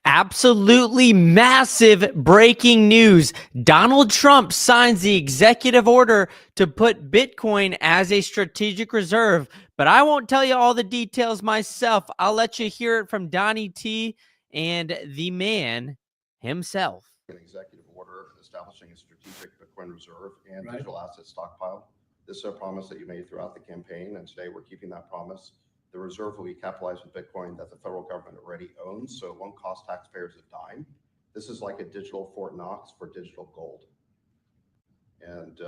Absolutely massive breaking news. Donald Trump signs the executive order to put Bitcoin as a strategic reserve. But I won't tell you all the details myself. I'll let you hear it from Donnie T and the man himself. An executive order establishing a strategic Bitcoin reserve and digital asset stockpile. This is a promise that you made throughout the campaign, and today we're keeping that promise. The reserve will be capitalized with Bitcoin that the federal government already owns, so it won't cost taxpayers a dime. This is like a digital Fort Knox for digital gold. And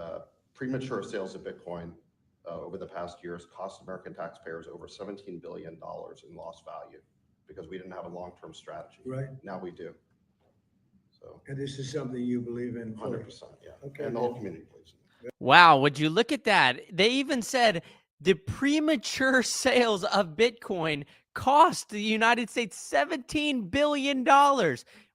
premature sales of Bitcoin over the past years cost American taxpayers over $17 billion in lost value because we didn't have a long-term strategy. Right. Now we do. So. And this is something you believe in? 100%, yeah. Okay. And the whole community believes in it. Wow, would you look at that? They even said the premature sales of Bitcoin cost the United States $17 billion.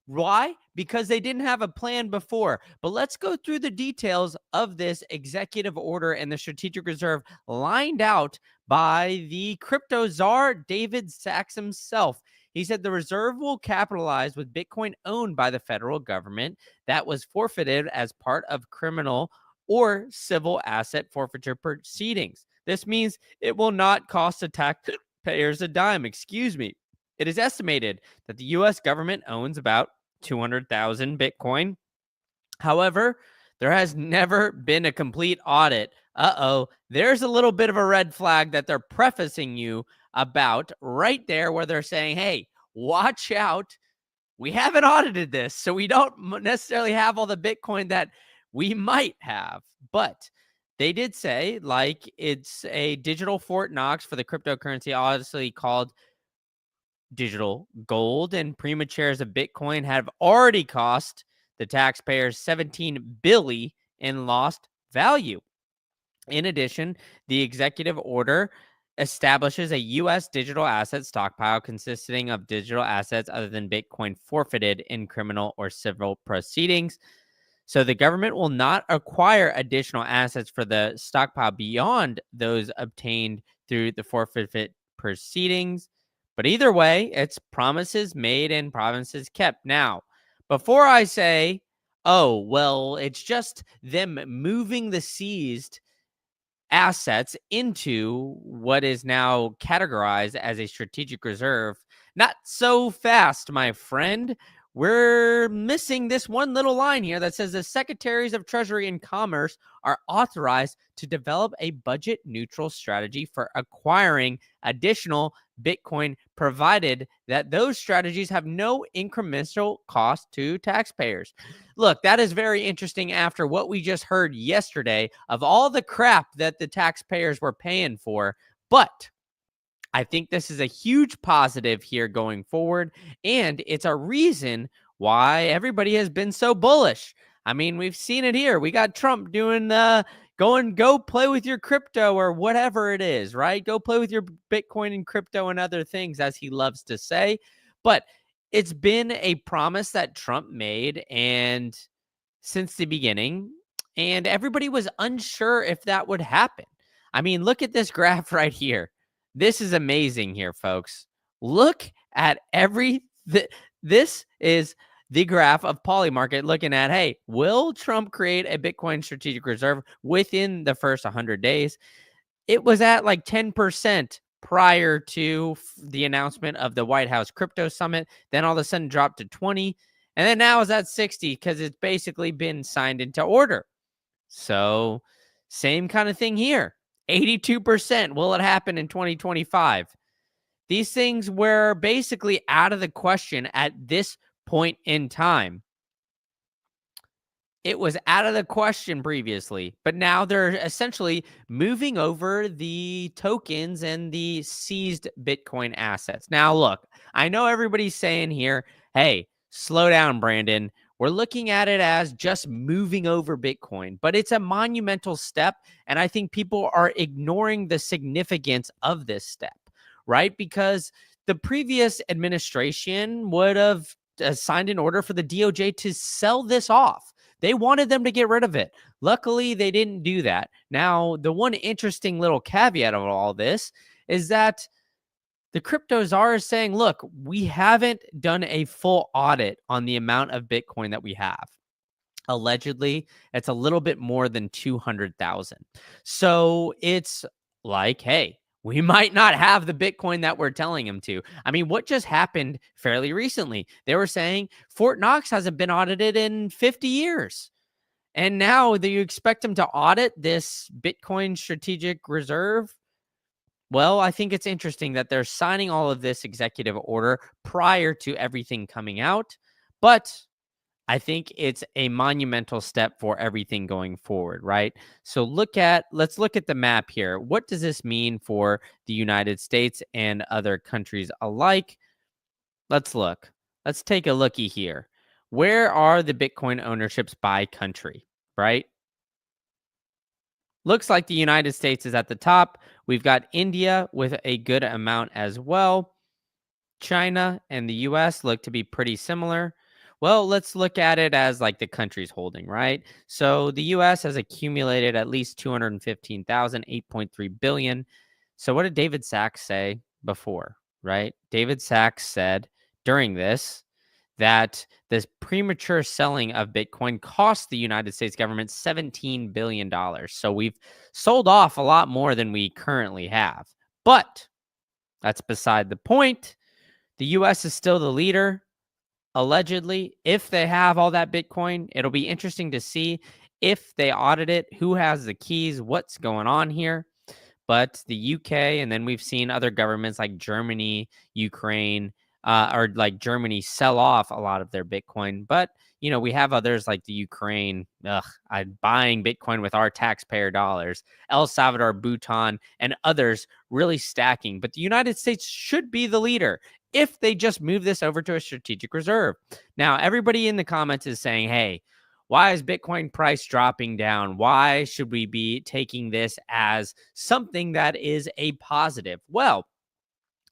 Why? Because they didn't have a plan before. But let's go through the details of this executive order and the strategic reserve lined out by the crypto czar, David Sachs himself. He said the reserve will capitalize with Bitcoin owned by the federal government that was forfeited as part of criminal or civil asset forfeiture proceedings. This means it will not cost the taxpayers a dime. It is estimated that the U.S. government owns about 200,000 Bitcoin. However, there has never been a complete audit. There's a little bit of a red flag that they're prefacing you about right there where they're saying, hey, watch out. We haven't audited this, so we don't necessarily have all the Bitcoin that we might have. But they did say, like, it's a digital Fort Knox for the cryptocurrency, obviously called digital gold, and prematures of Bitcoin have already cost the taxpayers $17 billion in lost value. In addition, the executive order establishes a U.S. digital asset stockpile consisting of digital assets other than Bitcoin forfeited in criminal or civil proceedings. So the government will not acquire additional assets for the stockpile beyond those obtained through the forfeit proceedings. But either way, it's promises made and promises kept. Now, before I say, oh, well, it's just them moving the seized assets into what is now categorized as a strategic reserve, not so fast, my friend. We're missing this one little line here that says the Secretaries of Treasury and Commerce are authorized to develop a budget neutral strategy for acquiring additional Bitcoin, provided that those strategies have no incremental cost to taxpayers. Look, that is very interesting after what we just heard yesterday of all the crap that the taxpayers were paying for. But I think this is a huge positive here going forward, and it's a reason why everybody has been so bullish. I mean, we've seen it here. We got Trump doing go play with your crypto or whatever it is, right? Go play with your Bitcoin and crypto and other things, as he loves to say. But it's been a promise that Trump made and since the beginning, and everybody was unsure if that would happen. I mean, look at this graph right here. This is amazing here, folks. Look at this is the graph of Polymarket looking at, hey, will Trump create a Bitcoin strategic reserve within the first 100 days? It was at like 10% prior to the announcement of the White House Crypto Summit. Then all of a sudden dropped to 20. And then now it's at 60 because it's basically been signed into order. So same kind of thing here. 82%. Will it happen in 2025? These things were basically out of the question at this point in time. It was out of the question previously, but now they're essentially moving over the tokens and the seized Bitcoin assets. Now, look, I know everybody's saying here, hey, slow down, Brandon. We're looking at it as just moving over Bitcoin, but it's a monumental step. And I think people are ignoring the significance of this step, right? Because the previous administration would have signed an order for the DOJ to sell this off. They wanted them to get rid of it. Luckily, they didn't do that. Now, the one interesting little caveat of all this is that The crypto czar is saying, look, we haven't done a full audit on the amount of Bitcoin that we have. Allegedly, it's a little bit more than 200,000. So it's like, hey, we might not have the Bitcoin that we're telling them to. I mean, what just happened fairly recently? They were saying Fort Knox hasn't been audited in 50 years. And now do you expect them to audit this Bitcoin strategic reserve? Well, I think it's interesting that they're signing all of this executive order prior to everything coming out. But I think it's a monumental step for everything going forward, right? So let's look at the map here. What does this mean for the United States and other countries alike? Let's look. Let's take a looky here. Where are the Bitcoin ownerships by country, right? Looks like the United States is at the top. We've got India with a good amount as well. China and the US look to be pretty similar. Well, let's look at it as like the country's holding, right? So the US has accumulated at least 215,000, 8.3 billion. So what did David Sachs say before, right? David Sachs said during this that this premature selling of Bitcoin cost the United States government $17 billion. So we've sold off a lot more than we currently have. But that's beside the point. The US is still the leader, allegedly. If they have all that Bitcoin, it'll be interesting to see if they audit it, who has the keys, what's going on here. But the UK, and then we've seen other governments like Germany, Ukraine, or like Germany sell off a lot of their Bitcoin. But, we have others like the Ukraine, buying Bitcoin with our taxpayer dollars, El Salvador, Bhutan, and others really stacking. But the United States should be the leader if they just move this over to a strategic reserve. Now, everybody in the comments is saying, hey, why is Bitcoin price dropping down? Why should we be taking this as something that is a positive? Well,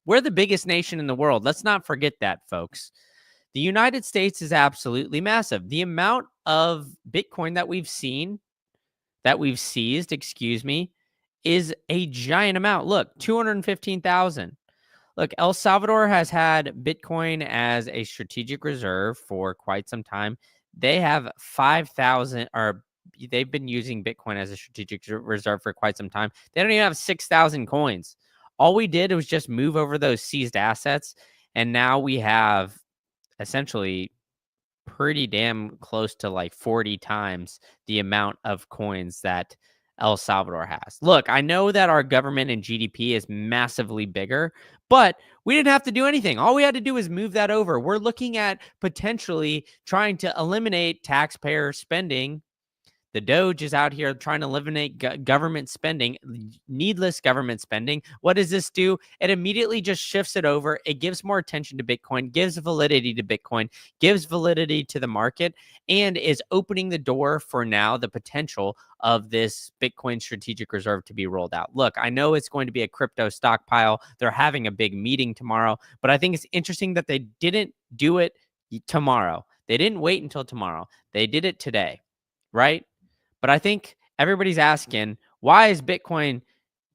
we're the biggest nation in the world. Let's not forget that, folks. The United States is absolutely massive. The amount of Bitcoin that we've seized, is a giant amount. Look, 215,000. Look, El Salvador has had Bitcoin as a strategic reserve for quite some time. They have 5,000, or they've been using Bitcoin as a strategic reserve for quite some time. They don't even have 6,000 coins. All we did was just move over those seized assets. And now we have essentially pretty damn close to like 40 times the amount of coins that El Salvador has. Look, I know that our government and GDP is massively bigger, but we didn't have to do anything. All we had to do is move that over. We're looking at potentially trying to eliminate taxpayer spending. The Doge is out here trying to eliminate government spending, needless government spending. What does this do? It immediately just shifts it over. It gives more attention to Bitcoin, gives validity to Bitcoin, gives validity to the market, and is opening the door for now the potential of this Bitcoin strategic reserve to be rolled out. Look, I know it's going to be a crypto stockpile. They're having a big meeting tomorrow, but I think it's interesting that they didn't do it tomorrow. They didn't wait until tomorrow. They did it today, right? But I think everybody's asking, why is Bitcoin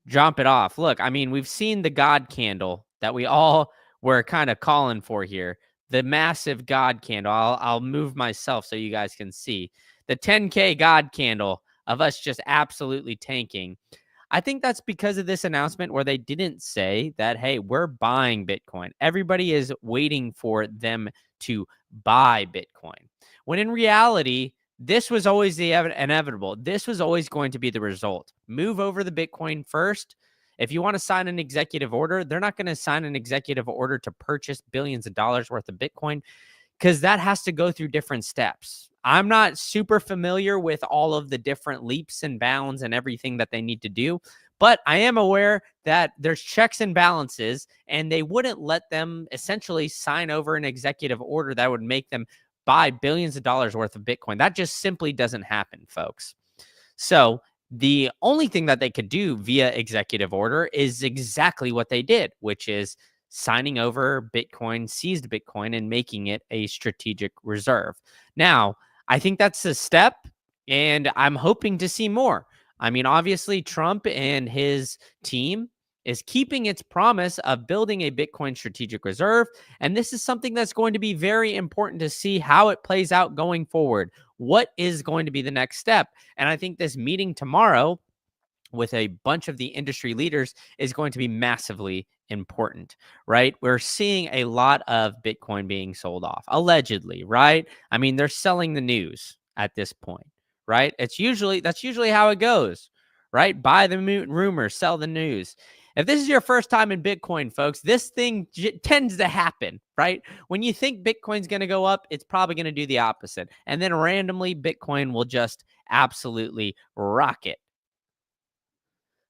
jumping off? Look, I mean, we've seen the God candle that we all were kind of calling for here. The massive God candle. I'll move myself so you guys can see. The 10K God candle of us just absolutely tanking. I think that's because of this announcement where they didn't say that, hey, we're buying Bitcoin. Everybody is waiting for them to buy Bitcoin. When in reality, this was always the inevitable. This was always going to be the result. Move over the Bitcoin first. If you want to sign an executive order, they're not going to sign an executive order to purchase billions of dollars worth of Bitcoin because that has to go through different steps. I'm not super familiar with all of the different leaps and bounds and everything that they need to do, but I am aware that there's checks and balances, and they wouldn't let them essentially sign over an executive order that would make them buy billions of dollars worth of Bitcoin. That just simply doesn't happen, folks. So the only thing that they could do via executive order is exactly what they did, which is signing over Bitcoin, seized Bitcoin, and making it a strategic reserve. Now, I think that's a step, and I'm hoping to see more. I mean, obviously, Trump and his team is keeping its promise of building a Bitcoin strategic reserve. And this is something that's going to be very important to see how it plays out going forward. What is going to be the next step? And I think this meeting tomorrow with a bunch of the industry leaders is going to be massively important, right? We're seeing a lot of Bitcoin being sold off, allegedly, right? I mean, they're selling the news at this point, right? That's usually how it goes, right? Buy the rumor, sell the news. If this is your first time in Bitcoin, folks, this thing tends to happen, right? When you think Bitcoin's going to go up, it's probably going to do the opposite. And then randomly, Bitcoin will just absolutely rocket.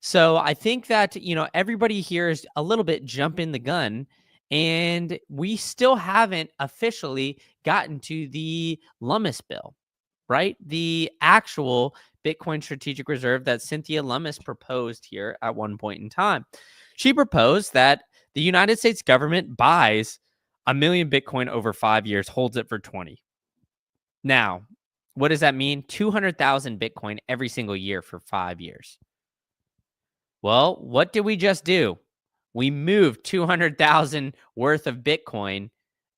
So I think that, everybody here is a little bit jumping the gun, and we still haven't officially gotten to the Lummis bill, right? The actual Bitcoin strategic reserve that Cynthia Lummis proposed here at one point in time. She proposed that the United States government buys 1 million Bitcoin over 5 years, holds it for 20. Now, what does that mean? 200,000 Bitcoin every single year for 5 years. Well, what did we just do? We moved 200,000 worth of Bitcoin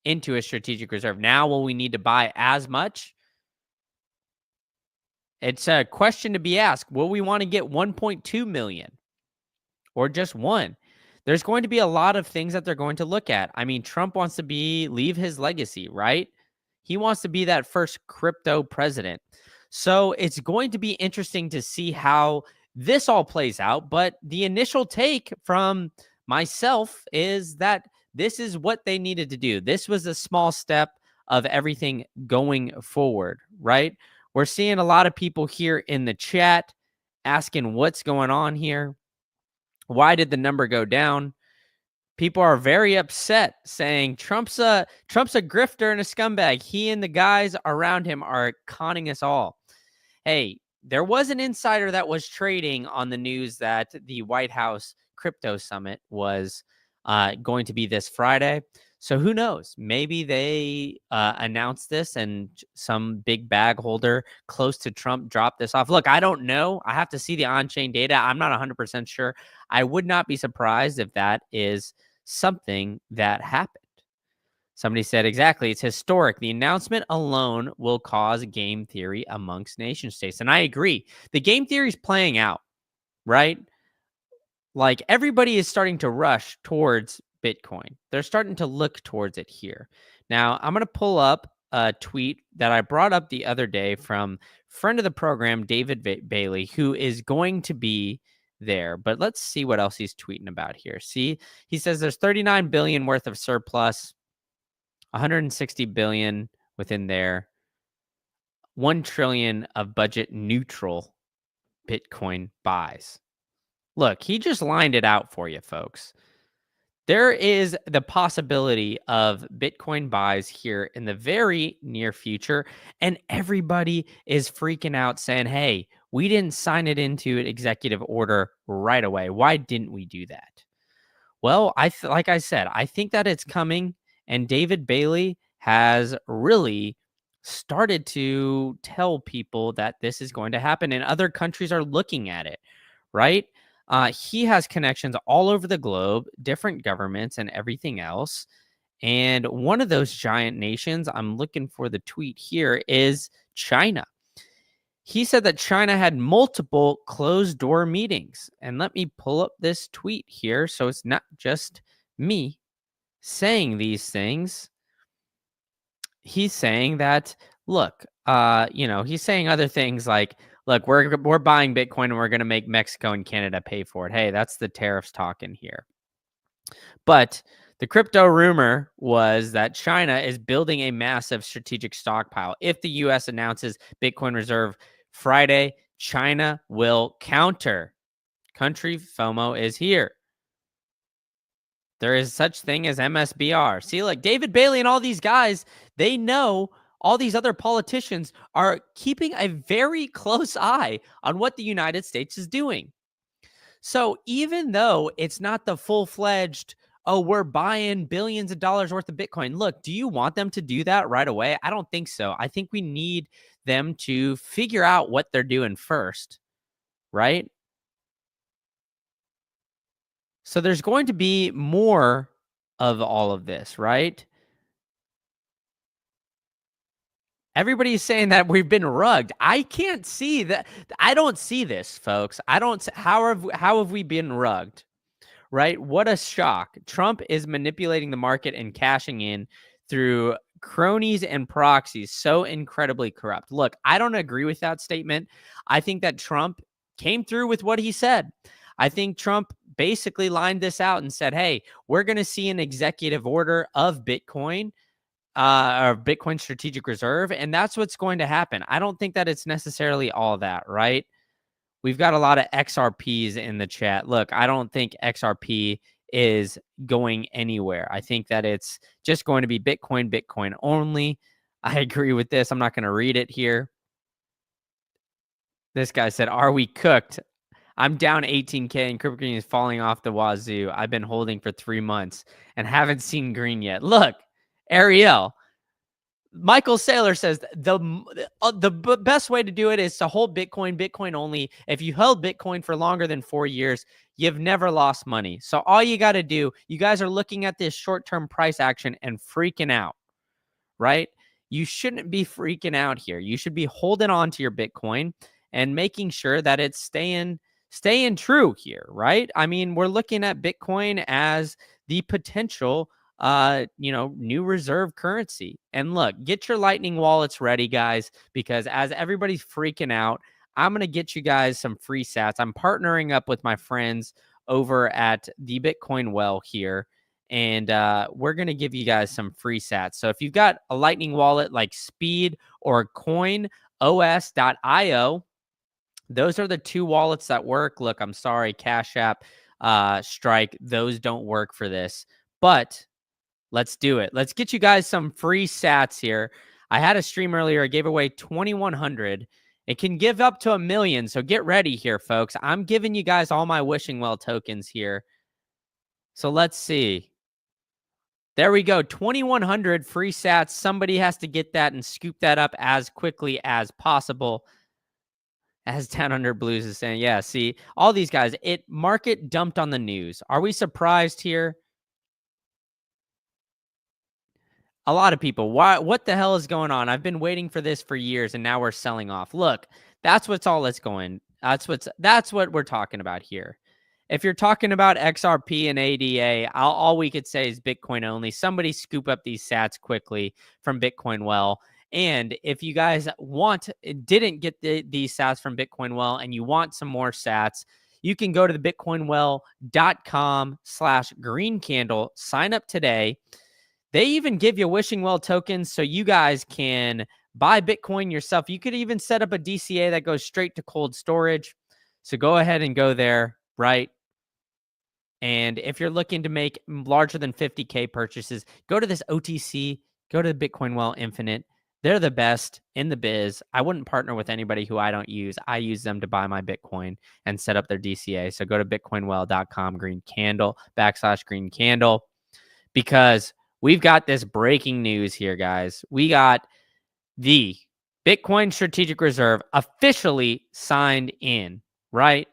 into a strategic reserve. Now, will we need to buy as much? It's a question to be asked. Will we want to get 1.2 million or just one? There's going to be a lot of things that they're going to look at. I mean, Trump wants to leave his legacy, right? He wants to be that first crypto president. So it's going to be interesting to see how this all plays out. But the initial take from myself is that this is what they needed to do. This was a small step of everything going forward, right? We're seeing a lot of people here in the chat asking what's going on here. Why did the number go down? People are very upset, saying Trump's a grifter and a scumbag. He and the guys around him are conning us all. Hey, there was an insider that was trading on the news that the White House crypto summit was going to be this Friday. So who knows? Maybe they announced this and some big bag holder close to Trump dropped this off. Look, I don't know. I have to see the on-chain data. I'm not 100% sure. I would not be surprised if that is something that happened. Somebody said, exactly, it's historic. The announcement alone will cause game theory amongst nation states. And I agree. The game theory is playing out, right? Like everybody is starting to rush towards Bitcoin. They're starting to look towards it here. Now, I'm going to pull up a tweet that I brought up the other day from friend of the program, David Bailey, who is going to be there. But let's see what else he's tweeting about here. See, he says there's 39 billion worth of surplus, 160 billion within there, 1 trillion of budget neutral Bitcoin buys. Look, he just lined it out for you, folks. There is the possibility of Bitcoin buys here in the very near future, and everybody is freaking out saying, hey, we didn't sign it into an executive order right away. Why didn't we do that? Well, like I said, I think that it's coming, and David Bailey has really started to tell people that this is going to happen, and other countries are looking at it, right? He has connections all over the globe, different governments and everything else. And one of those giant nations, I'm looking for the tweet here, is China. He said that China had multiple closed door meetings. And let me pull up this tweet here so it's not just me saying these things. He's saying that, look, he's saying other things like, look, we're buying Bitcoin and we're going to make Mexico and Canada pay for it. Hey, that's the tariffs talking here. But the crypto rumor was that China is building a massive strategic stockpile. If the U.S. announces Bitcoin reserve Friday, China will counter. Country FOMO is here. There is such thing as MSBR. See, like David Bailey and all these guys, they know all these other politicians are keeping a very close eye on what the United States is doing. So even though it's not the full-fledged, oh, we're buying billions of dollars worth of Bitcoin. Look, do you want them to do that right away? I don't think so. I think we need them to figure out what they're doing first, right? So there's going to be more of all of this, right? Everybody's saying that we've been rugged. I can't see that. I don't see this, folks. I don't. How have we been rugged? Right? What a shock. Trump is manipulating the market and cashing in through cronies and proxies. So incredibly corrupt. Look, I don't agree with that statement. I think that Trump came through with what he said. I think Trump basically lined this out and said, hey, we're going to see an executive order of Bitcoin, or Bitcoin strategic reserve. And that's what's going to happen. I don't think that it's necessarily all that, right? We've got a lot of XRPs in the chat. Look, I don't think XRP is going anywhere. I think that it's just going to be Bitcoin, Bitcoin only. I agree with this. I'm not going to read it here. This guy said, are we cooked? I'm down 18K and crypto green is falling off the wazoo. I've been holding for 3 months and haven't seen green yet. Look, Ariel, Michael Saylor says the best way to do it is to hold Bitcoin, Bitcoin only. If you held Bitcoin for longer than 4 years, you've never lost money. So all you got to do, you guys are looking at this short-term price action and freaking out, right? You shouldn't be freaking out here. You should be holding on to your Bitcoin and making sure that it's staying true here, right? I mean, we're looking at Bitcoin as the potential new reserve currency. And look, get your Lightning wallets ready, guys, because as everybody's freaking out, I'm going to get you guys some free sats. I'm partnering up with my friends over at the Bitcoin Well here, and we're going to give you guys some free sats. So if you've got a Lightning wallet like Speed or CoinOS.io, those are the two wallets that work. Look, I'm sorry, Cash App, Strike, those don't work for this, but let's do it. Let's get you guys some free sats here. I had a stream earlier. I gave away 2,100. It can give up to 1 million. So get ready here, folks. I'm giving you guys all my wishing well tokens here. So let's see. There we go. 2,100 free sats. Somebody has to get that and scoop that up as quickly as possible. As Down Under Blues is saying, yeah, see, all these guys, market dumped on the news. Are we surprised here? A lot of people, what the hell is going on? I've been waiting for this for years and now we're selling off. Look, that's what's all that's going. That's what we're talking about here. If you're talking about XRP and ADA, all we could say is Bitcoin only. Somebody scoop up these sats quickly from Bitcoin Well. And if you guys didn't get these sats from Bitcoin Well and you want some more sats, you can go to the bitcoinwell.com/green candle, sign up today. They even give you wishing well tokens so you guys can buy Bitcoin yourself. You could even set up a DCA that goes straight to cold storage. So go ahead and go there, right? And if you're looking to make larger than 50K purchases, go to this OTC, go to the Bitcoin Well Infinite. They're the best in the biz. I wouldn't partner with anybody who I don't use. I use them to buy my Bitcoin and set up their DCA. So go to bitcoinwell.com, green candle, /green candle, because we've got this breaking news here, guys. We got the Bitcoin Strategic Reserve officially signed in, right?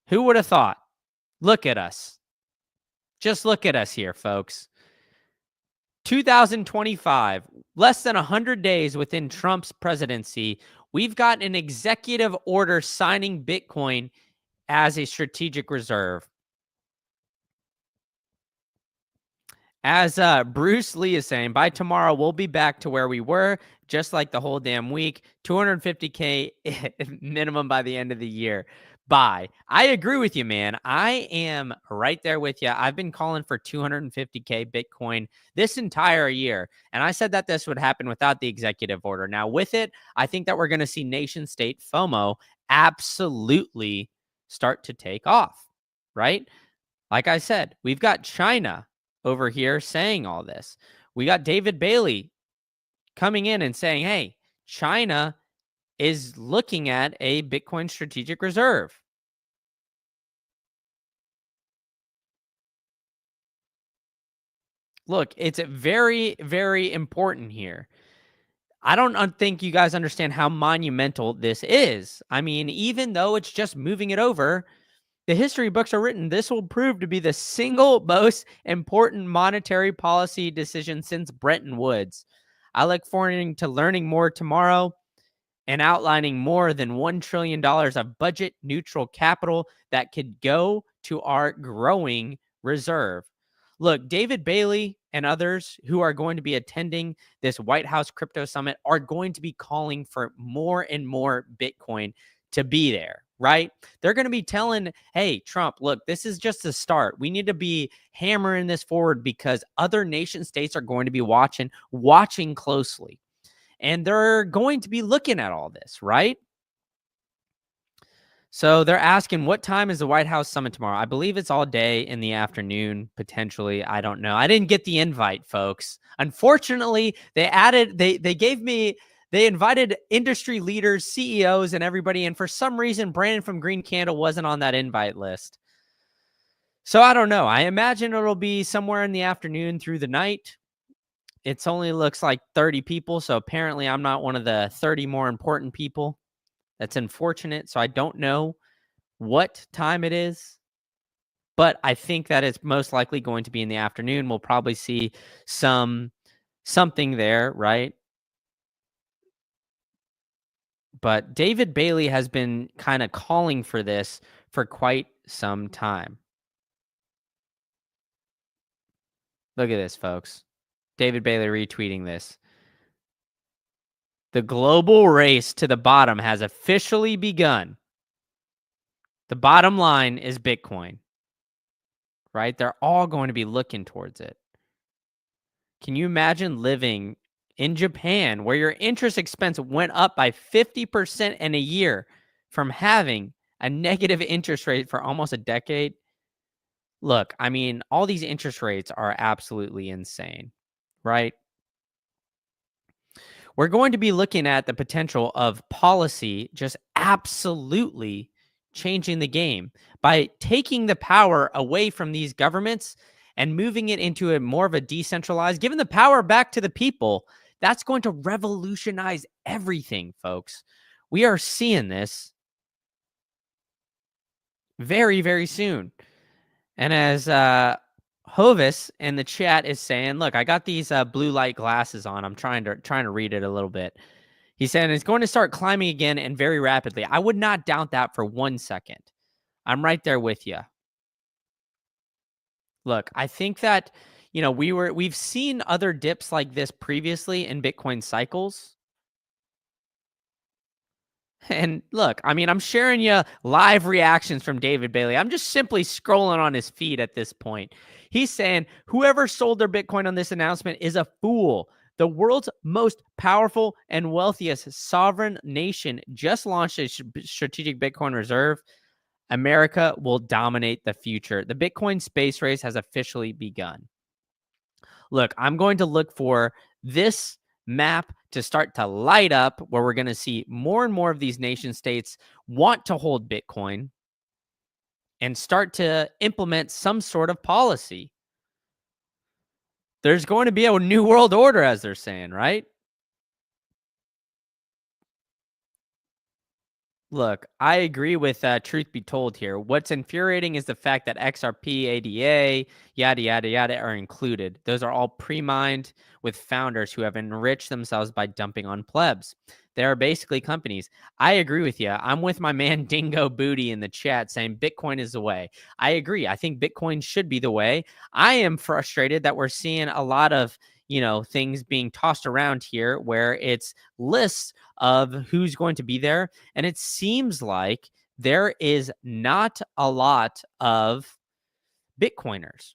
Who would have thought? Look at us. Just look at us here, folks. 2025, less than 100 days within Trump's presidency, we've got an executive order signing Bitcoin as a strategic reserve. As Bruce Lee is saying, by tomorrow, we'll be back to where we were, just like the whole damn week. 250K minimum by the end of the year. Bye. I agree with you, man. I am right there with you. I've been calling for 250K Bitcoin this entire year. And I said that this would happen without the executive order. Now, with it, I think that we're going to see nation state FOMO absolutely start to take off, right? Like I said, we've got China over here saying all this. We got David Bailey coming in and saying, hey, China is looking at a Bitcoin strategic reserve. Look, it's very, very important here. I don't think you guys understand how monumental this is. I mean, even though it's just moving it over, the history books are written, this will prove to be the single most important monetary policy decision since Bretton Woods. I look forward to learning more tomorrow and outlining more than $1 trillion of budget neutral capital that could go to our growing reserve. Look, David Bailey and others who are going to be attending this White House crypto summit are going to be calling for more and more Bitcoin to be there, right? They're going to be telling, hey, Trump, look, this is just the start. We need to be hammering this forward because other nation states are going to be watching closely. And they're going to be looking at all this, right? So they're asking, what time is the White House summit tomorrow? I believe it's all day in the afternoon, potentially. I don't know. I didn't get the invite, folks. Unfortunately, they invited industry leaders, CEOs, and everybody. And for some reason, Brandon from Green Candle wasn't on that invite list. So I don't know. I imagine it'll be somewhere in the afternoon through the night. It's only looks like 30 people. So apparently I'm not one of the 30 more important people. That's unfortunate. So I don't know what time it is, but I think that it's most likely going to be in the afternoon. We'll probably see something there, right? But David Bailey has been kind of calling for this for quite some time. Look at this, folks. David Bailey retweeting this. The global race to the bottom has officially begun. The bottom line is Bitcoin, right? They're all going to be looking towards it. Can you imagine living in Japan where your interest expense went up by 50% in a year from having a negative interest rate for almost a decade? Look, I mean, all these interest rates are absolutely insane, right? We're going to be looking at the potential of policy just absolutely changing the game by taking the power away from these governments and moving it into a more of a decentralized, giving the power back to the people. That's going to revolutionize everything, folks. We are seeing this very, very soon. And as Hovis in the chat is saying, look, I got these blue light glasses on. I'm trying to read it a little bit. He said it's going to start climbing again and very rapidly. I would not doubt that for 1 second. I'm right there with you. Look, I think that, we've seen other dips like this previously in Bitcoin cycles. And look, I mean, I'm sharing you live reactions from David Bailey. I'm just simply scrolling on his feed at this point. He's saying whoever sold their Bitcoin on this announcement is a fool. The world's most powerful and wealthiest sovereign nation just launched a strategic Bitcoin reserve. America will dominate the future. The Bitcoin space race has officially begun. Look, I'm going to look for this map to start to light up where we're going to see more and more of these nation states want to hold Bitcoin and start to implement some sort of policy. There's going to be a new world order, as they're saying, right? Look, I agree with truth be told here. What's infuriating is the fact that XRP, ADA, yada, yada, yada are included. Those are all pre-mined with founders who have enriched themselves by dumping on plebs. They are basically companies. I agree with you. I'm with my man Dingo Booty in the chat saying Bitcoin is the way. I agree. I think Bitcoin should be the way. I am frustrated that we're seeing a lot of, things being tossed around here where it's lists of who's going to be there. And it seems like there is not a lot of Bitcoiners,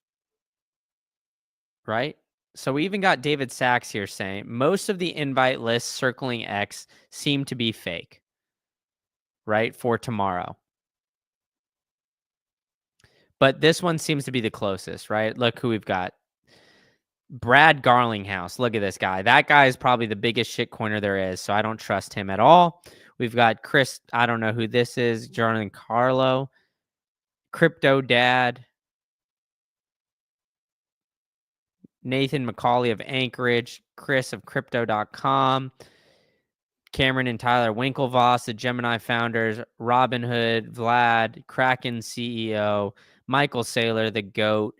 right? So we even got David Sachs here saying most of the invite lists circling X seem to be fake, right, for tomorrow. But this one seems to be the closest, right? Look who we've got. Brad Garlinghouse. Look at this guy. That guy is probably the biggest shitcoiner there is, so I don't trust him at all. We've got Chris. I don't know who this is. Jonathan Carlo. Crypto Dad. Nathan McCauley of Anchorage. Chris of Crypto.com. Cameron and Tyler Winklevoss, the Gemini founders, Robinhood, Vlad, Kraken CEO, Michael Saylor, the GOAT,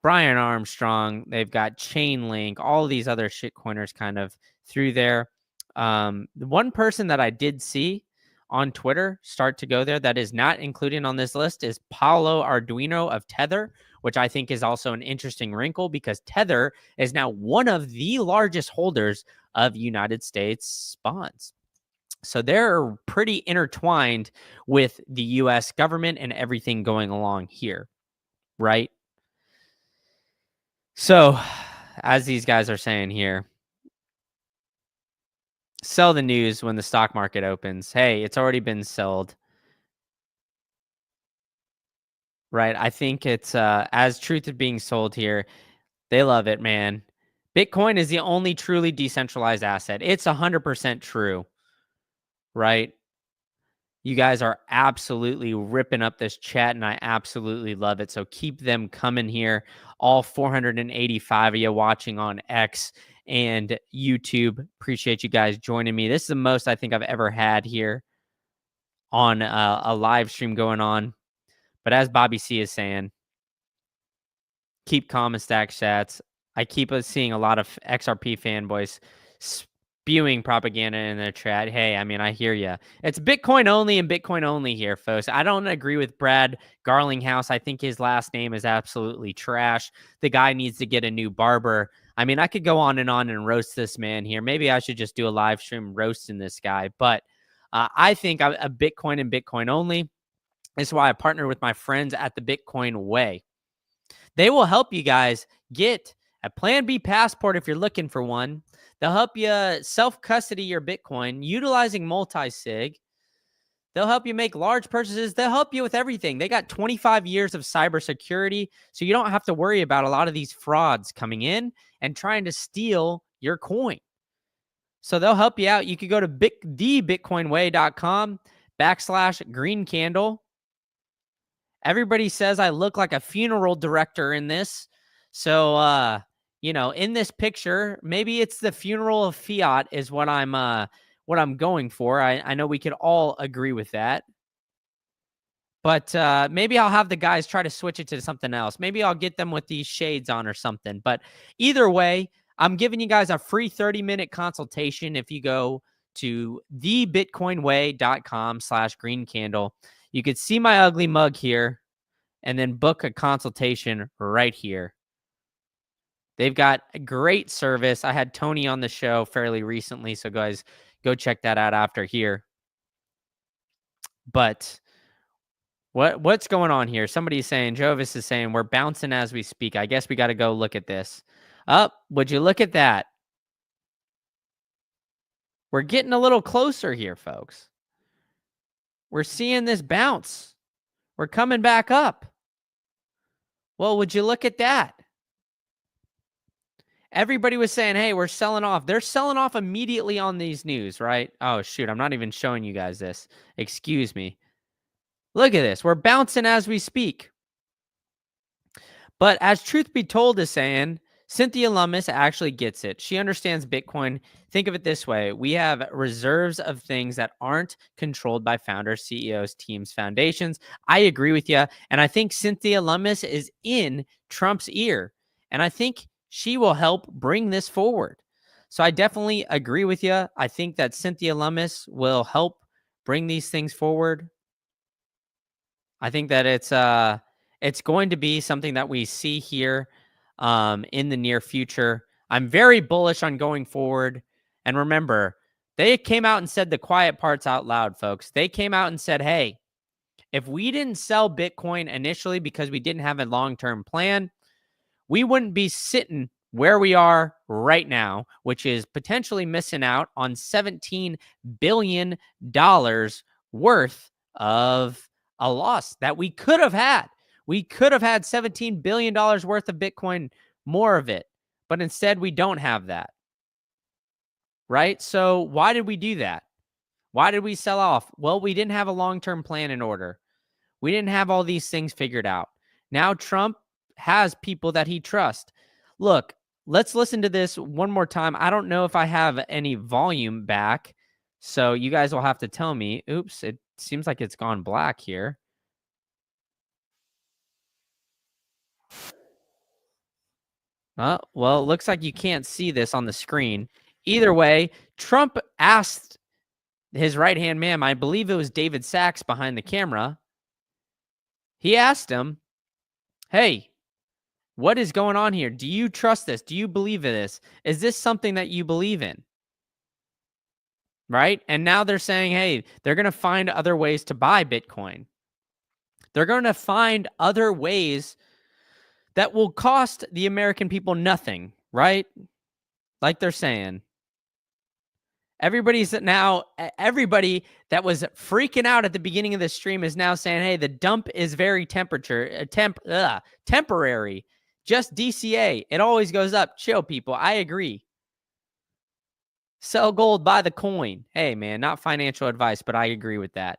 Brian Armstrong. They've got Chainlink, all these other shitcoiners kind of through there. The one person that I did see on Twitter start to go there that is not included on this list is Paolo Arduino of Tether, which I think is also an interesting wrinkle because Tether is now one of the largest holders of United States bonds. So they're pretty intertwined with the US government and everything going along here, right? So, as these guys are saying here, sell the news when the stock market opens. Hey, it's already been sold. Right? I think it's as truth is being sold here. They love it, man. Bitcoin is the only truly decentralized asset. It's 100% true, right? You guys are absolutely ripping up this chat, and I absolutely love it. So keep them coming here. All 485 of you watching on X and YouTube. Appreciate you guys joining me. This is the most I think I've ever had here on a live stream going on. But as Bobby C is saying, keep calm and stack stats. I keep seeing a lot of XRP fanboys spewing propaganda in their chat. Hey, I mean, I hear you. It's Bitcoin only and Bitcoin only here, folks. I don't agree with Brad Garlinghouse. I think his last name is absolutely trash. The guy needs to get a new barber. I mean, I could go on and roast this man here. Maybe I should just do a live stream roasting this guy. But I think a Bitcoin and Bitcoin only. This is why I partner with my friends at the Bitcoin Way. They will help you guys get a Plan B passport if you're looking for one. They'll help you self-custody your Bitcoin utilizing multi-sig. They'll help you make large purchases. They'll help you with everything. They got 25 years of cybersecurity, so you don't have to worry about a lot of these frauds coming in and trying to steal your coin. So they'll help you out. You could go to thebitcoinway.com/green-candle. Everybody says I look like a funeral director in this. So, in this picture, maybe it's the funeral of fiat is what I'm going for. I know we could all agree with that. But maybe I'll have the guys try to switch it to something else. Maybe I'll get them with these shades on or something. But either way, I'm giving you guys a free 30-minute consultation if you go to thebitcoinway.com/green-candle. You could see my ugly mug here and then book a consultation right here. They've got a great service. I had Tony on the show fairly recently, so guys, go check that out after here. But what's going on here? Somebody's saying, Jovis is saying, we're bouncing as we speak. I guess we got to go look at this. Would you look at that? We're getting a little closer here, folks. We're seeing this bounce. We're coming back up. Well, would you look at that? Everybody was saying, hey, we're selling off. They're selling off immediately on these news, right? Oh, shoot. I'm not even showing you guys this. Excuse me. Look at this. We're bouncing as we speak. But as truth be told is saying, Cynthia Lummis actually gets it. She understands Bitcoin. Think of it this way. We have reserves of things that aren't controlled by founders, CEOs, teams, foundations. I agree with you. And I think Cynthia Lummis is in Trump's ear. And I think she will help bring this forward. So I definitely agree with you. I think that Cynthia Lummis will help bring these things forward. I think that it's going to be something that we see here in the near future. I'm very bullish on going forward. And remember, they came out and said the quiet parts out loud, folks. They came out and said, hey, if we didn't sell Bitcoin initially because we didn't have a long-term plan, we wouldn't be sitting where we are right now, which is potentially missing out on $17 billion worth of a loss that we could have had. We could have had $17 billion worth of Bitcoin, more of it, but instead we don't have that, right? So why did we do that? Why did we sell off? Well, we didn't have a long-term plan in order. We didn't have all these things figured out. Now Trump has people that he trusts. Look, let's listen to this one more time. I don't know if I have any volume back. So you guys will have to tell me. Oops, it seems like it's gone black here. Well, it looks like you can't see this on the screen. Either way, Trump asked his right-hand man, I believe it was David Sachs behind the camera. He asked him, hey, what is going on here? Do you trust this? Do you believe in this? Is this something that you believe in? Right? And now they're saying, hey, they're going to find other ways to buy Bitcoin. They're going to find other ways that will cost the American people nothing, right? Like they're saying. Everybody that was freaking out at the beginning of the stream is now saying, hey, the dump is very temporary. Just DCA. It always goes up. Chill, people. I agree. Sell gold, buy the coin. Hey, man, not financial advice, but I agree with that.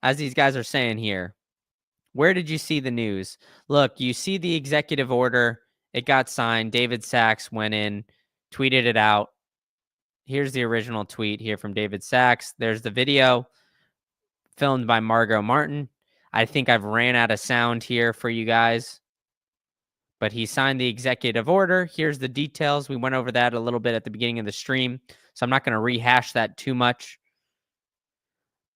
As these guys are saying here. Where did you see the news? Look, you see the executive order. It got signed. David Sachs went in, tweeted it out. Here's the original tweet here from David Sachs. There's the video filmed by Margot Martin. I think I've ran out of sound here for you guys. But he signed the executive order. Here's the details. We went over that a little bit at the beginning of the stream, so I'm not going to rehash that too much.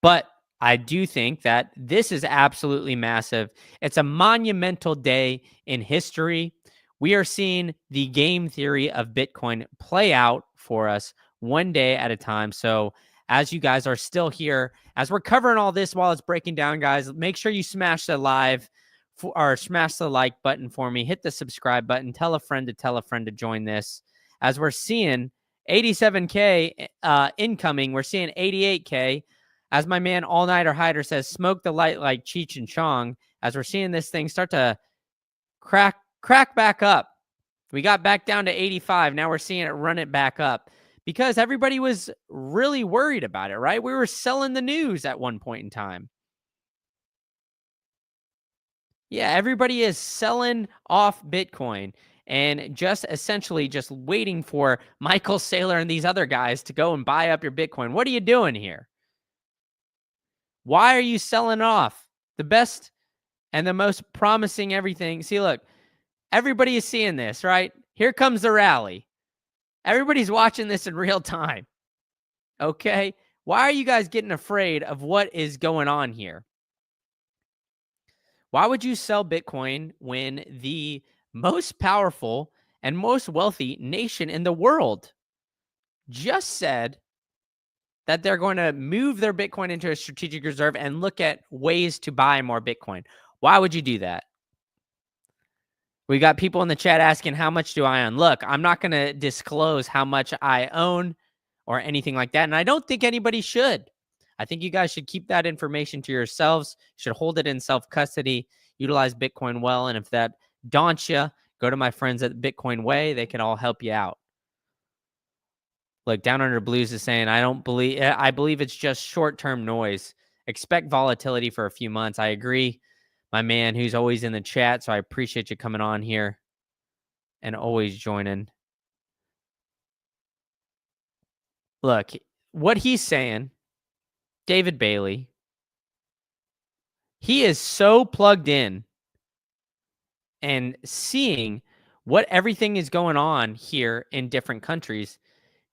But I do think that this is absolutely massive. It's a monumental day in history. We are seeing the game theory of Bitcoin play out for us one day at a time. So as you guys are still here, as we're covering all this while it's breaking down, guys, make sure you smash the smash the like button for me. Hit the subscribe button. Tell a friend to join this. As we're seeing 87K incoming, we're seeing 88K. As my man All Nighter Hider says, smoke the light like Cheech and Chong. As we're seeing this thing start to crack back up. We got back down to 85. Now we're seeing it run it back up because everybody was really worried about it, right? We were selling the news at one point in time. Yeah, everybody is selling off Bitcoin and just essentially just waiting for Michael Saylor and these other guys to go and buy up your Bitcoin. What are you doing here? Why are you selling off the best and the most promising everything? See, look, everybody is seeing this, right? Here comes the rally. Everybody's watching this in real time. Okay? Why are you guys getting afraid of what is going on here? Why would you sell Bitcoin when the most powerful and most wealthy nation in the world just said that they're going to move their Bitcoin into a strategic reserve and look at ways to buy more Bitcoin? Why would you do that? We got people in the chat asking, how much do I own? Look, I'm not going to disclose how much I own or anything like that. And I don't think anybody should. I think you guys should keep that information to yourselves, should hold it in self-custody, utilize Bitcoin well. And if that daunts you, go to my friends at Bitcoin Way. They can all help you out. Look, Down Under Blues is saying, I believe it's just short-term noise. Expect volatility for a few months. I agree. My man who's always in the chat, so I appreciate you coming on here and always joining. Look, what he's saying, David Bailey, he is so plugged in and seeing what everything is going on here in different countries.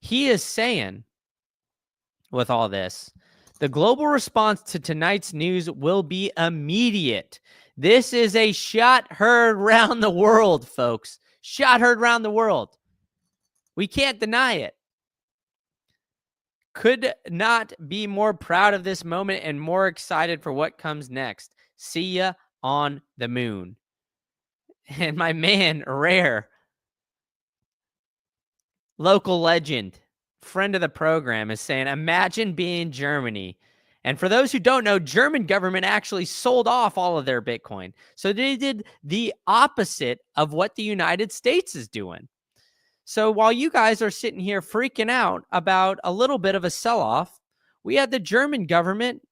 He is saying, with all this, the global response to tonight's news will be immediate. This is a shot heard around the world, folks. Shot heard around the world. We can't deny it. Could not be more proud of this moment and more excited for what comes next. See ya on the moon. And my man, Rare, local legend, friend of the program, is saying, imagine being Germany. And for those who don't know, German government actually sold off all of their Bitcoin. So they did the opposite of what the United States is doing. So while you guys are sitting here freaking out about a little bit of a sell-off, we had the German government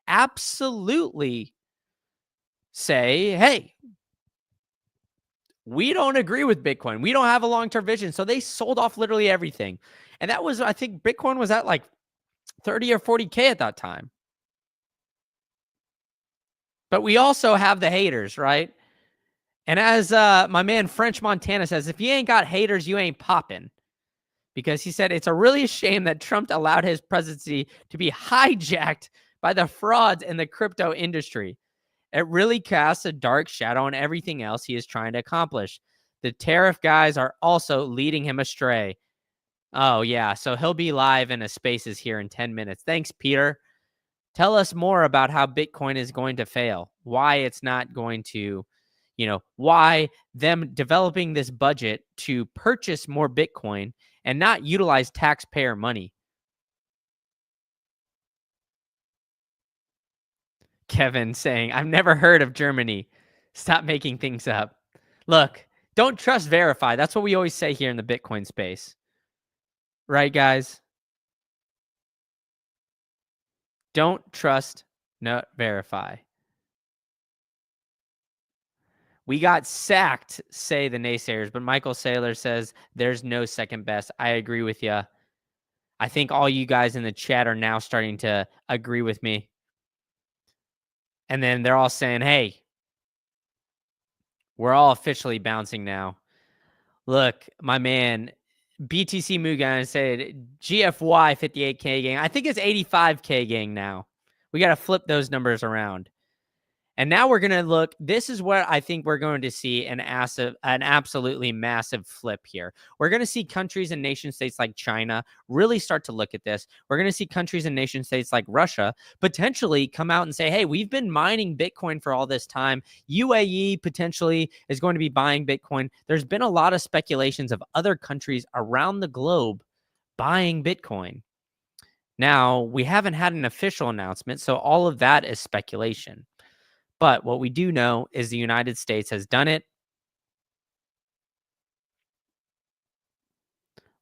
absolutely say, hey, we don't agree with Bitcoin. We don't have a long-term vision. So they sold off literally everything. And that was, I think Bitcoin was at like 30 or 40K at that time. But we also have the haters, right? And as my man French Montana says, if you ain't got haters, you ain't popping. Because he said it's a really shame that Trump allowed his presidency to be hijacked by the frauds in the crypto industry. It really casts a dark shadow on everything else he is trying to accomplish. The tariff guys are also leading him astray. Oh, yeah. So he'll be live in a Spaces here in 10 minutes. Thanks, Peter. Tell us more about how Bitcoin is going to fail, why it's not going to, why them developing this budget to purchase more Bitcoin and not utilize taxpayer money. Kevin saying, I've never heard of Germany. Stop making things up. Look, don't trust, verify. That's what we always say here in the Bitcoin space. Right, guys? Don't trust, not verify. We got sacked, say the naysayers, but Michael Saylor says there's no second best. I agree with you. I think all you guys in the chat are now starting to agree with me. And then they're all saying, hey, we're all officially bouncing now. Look, my man, BTC Mugan said GFY 58K gang. I think it's 85K gang now. We got to flip those numbers around. And now we're going to look. This is what I think we're going to see an absolutely massive flip here. We're going to see countries and nation states like China really start to look at this. We're going to see countries and nation states like Russia potentially come out and say, hey, we've been mining Bitcoin for all this time. UAE potentially is going to be buying Bitcoin. There's been a lot of speculations of other countries around the globe buying Bitcoin. Now, we haven't had an official announcement, so all of that is speculation. But what we do know is the United States has done it.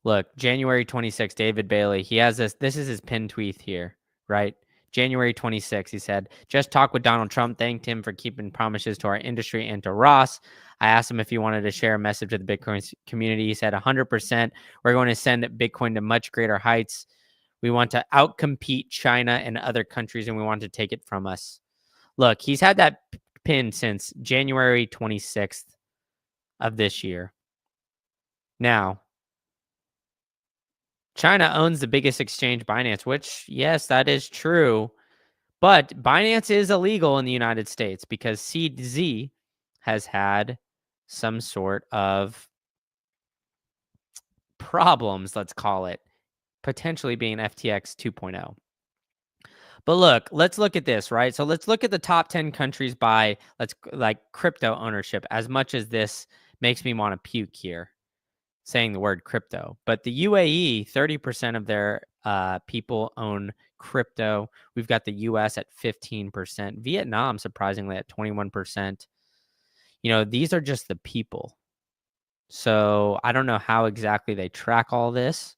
Look, January 26th, David Bailey, he has this. This is his pinned tweet here, right? January 26th, he said, just talked with Donald Trump, thanked him for keeping promises to our industry and to Ross. I asked him if he wanted to share a message to the Bitcoin community. He said 100%. We're going to send Bitcoin to much greater heights. We want to outcompete China and other countries, and we want to take it from us. Look, he's had that pin since January 26th of this year. Now, China owns the biggest exchange, Binance, which, yes, that is true. But Binance is illegal in the United States because CZ has had some sort of problems, let's call it, potentially being FTX 2.0. But look, let's look at this, right? So let's look at the top 10 countries by crypto ownership, as much as this makes me want to puke here saying the word crypto. But the UAE, 30% of their people own crypto. We've got the US at 15%. Vietnam, surprisingly, at 21%. These are just the people. So I don't know how exactly they track all this.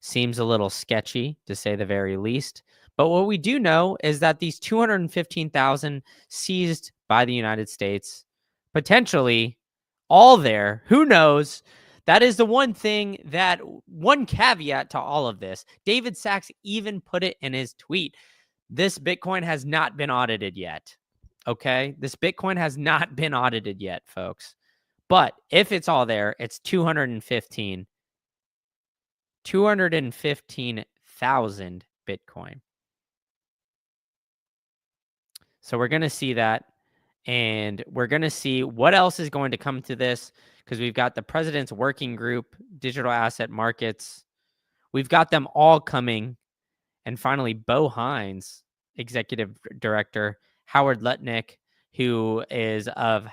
Seems a little sketchy, to say the very least. But what we do know is that these 215,000 seized by the United States, potentially all there, who knows? That is the one caveat to all of this. David Sachs even put it in his tweet. This Bitcoin has not been audited yet. Okay? This Bitcoin has not been audited yet, folks. But if it's all there, it's 215,000 Bitcoin. So we're going to see that. And we're going to see what else is going to come to this, because we've got the president's working group, digital asset markets. We've got them all coming. And finally, Bo Hines, executive director, Howard Lutnick, who is of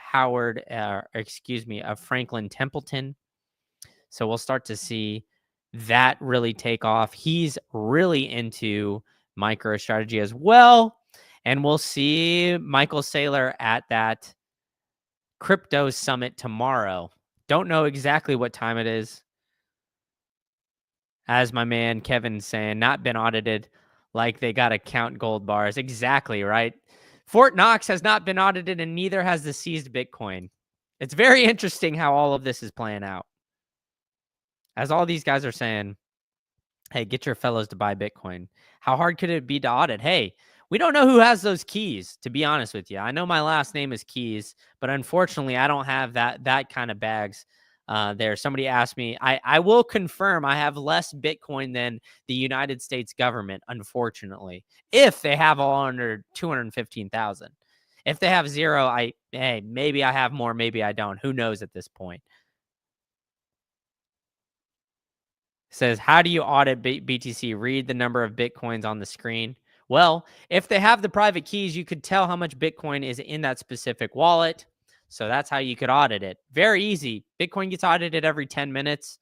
Franklin Templeton. So we'll start to see that really take off. He's really into MicroStrategy as well. And we'll see Michael Saylor at that crypto summit tomorrow. Don't know exactly what time it is. As my man Kevin's saying, not been audited, like they got to count gold bars. Exactly, right? Fort Knox has not been audited, and neither has the seized Bitcoin. It's very interesting how all of this is playing out. As all these guys are saying, Hey, get your fellows to buy Bitcoin. How hard could it be to audit? Hey, we don't know who has those keys, to be honest with you. I know my last name is Keys, but unfortunately, I don't have that kind of bags there. Somebody asked me, I will confirm I have less Bitcoin than the United States government, unfortunately, if they have all under 215,000. If they have zero, hey, maybe I have more, maybe I don't. Who knows at this point? Says, how do you audit BTC? Read the number of Bitcoins on the screen. Well, if they have the private keys, you could tell how much Bitcoin is in that specific wallet. So that's how you could audit it. Very easy. Bitcoin gets audited every 10 minutes.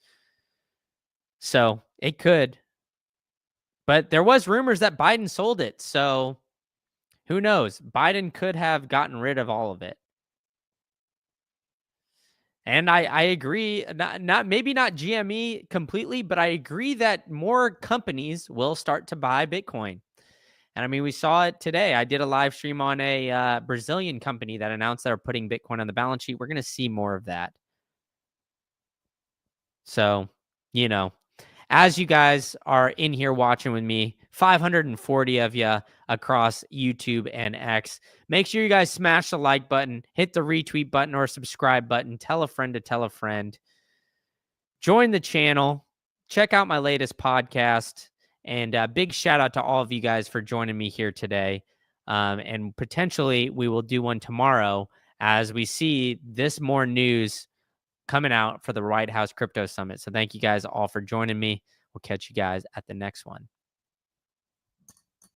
So it could. But there was rumors that Biden sold it. So who knows? Biden could have gotten rid of all of it. And I agree, not maybe not GME completely, but I agree that more companies will start to buy Bitcoin. And I mean, we saw it today. I did a live stream on a Brazilian company that announced they're putting Bitcoin on the balance sheet. We're going to see more of that. So, you know, as you guys are in here watching with me, 540 of you across YouTube and X, make sure you guys smash the like button, hit the retweet button or subscribe button, tell a friend to tell a friend, join the channel, check out my latest podcast, and a big shout out to all of you guys for joining me here today. And potentially we will do one tomorrow as we see this more news coming out for the White House Crypto Summit. So thank you guys all for joining me. We'll catch you guys at the next one.